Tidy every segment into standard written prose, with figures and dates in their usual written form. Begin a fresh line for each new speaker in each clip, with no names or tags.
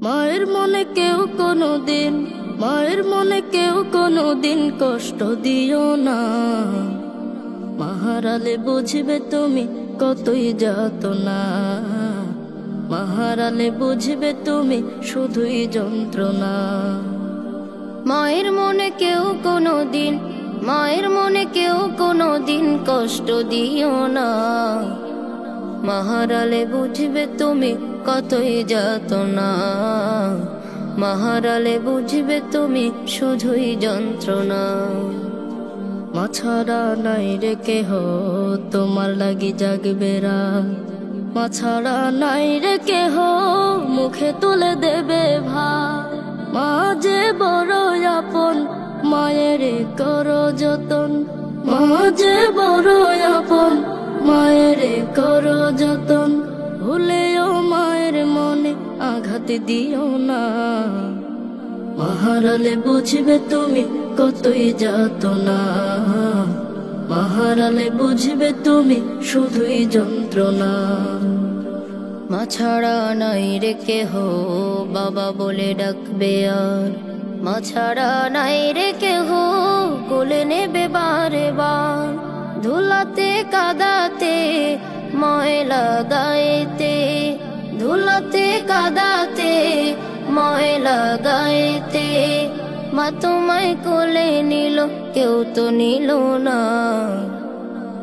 মায়ের মনে কেউ কোনোদিন, মায়ের মনে কেউ কোনোদিন কষ্ট দিও না। মা হারালে বুঝবে তুমি কতই যাতনা, মা হারালে বুঝবে তুমি শুধুই যন্ত্রণা। মায়ের মনে কেউ কোনোদিন, মায়ের মনে কেউ কোনোদিন কষ্ট দিও না। মা হারালে বুঝবে তুমি কতই যাতনা, মা হারালে বুঝবে তুমি শুধুই যন্ত্রণা। মা ছাড়া নাই রে কেহ তোমার লাগি জাগবে রাত, মা ছাড়া নাই রে কেহ মুখে তুলে দেবে ভাত। মা যে বড় আপন মায়ের করো যতন, মা যে বড় আপন মায়ের করো যতন। ভুলেও মায়ের মনে আঘাত দিও না, মা হারালে বুঝবে তুমি কতই যাতনা, মা হারালে বুঝবে তুমি শুধুই যন্ত্রণা। মা ছাড়া নাই রে কেহ বাবা বলে ডাকবে আর, মা ছাড়া নাই রে কেহ কোলে নেবে বারে বার। ধুলাতে কাদাতে ময়লা গায়েতে, ধুলাতে কাদাতে ময়লা গায়েতে। মা তোমায় কোলে নিল কেউ তো নিল না,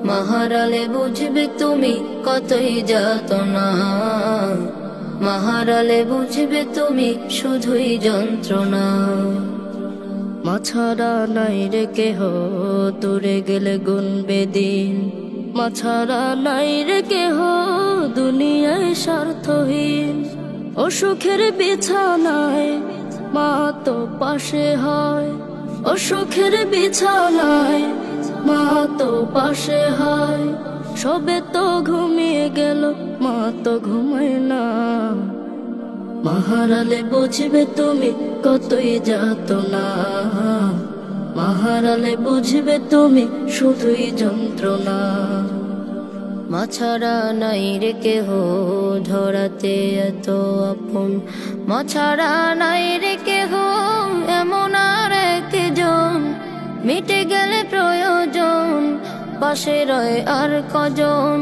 মা হারালে বুঝবে তুমি কতই যাতনা, মা হারালে বুঝবে তুমি শুধুই যন্ত্রণা। মা ছাড়া নাই রে কেহ দূরে গেলে গুনবে দিন, মা ছাড়া নাই রে কেহ দুনিয়ায় স্বার্থহীন। অসুখের বিছানায় মা তো পাশে হয়, অসুখের বিছানায় মা তো পাশে হয়। সবে তো ঘুমিয়ে গেল মা তো ঘুমায় না, মা হারালে বুঝবে তুমি কতই যাতনা, মা হারালে বুঝবে তুমি শুধুই যন্ত্রণা। মা ছাড়া নাই রে কেহ ধরাতে এত আপন, মা ছাড়া নাই রে কেহ এমন আর একজন। মিটে গেলে প্রয়োজন পাশে রয় আর কজন,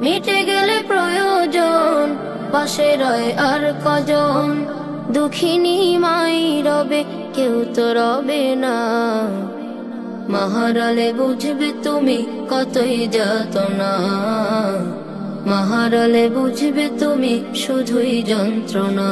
মিটে গেলে প্রয়োজন পাশে রয় আর কজন। দুঃখিনী মাই রবে কেউ তো রবে না, মা হারালে বুঝবে তুমি কতই যাতনা, মা হারালে বুঝবে তুমি শুধুই যন্ত্রণা।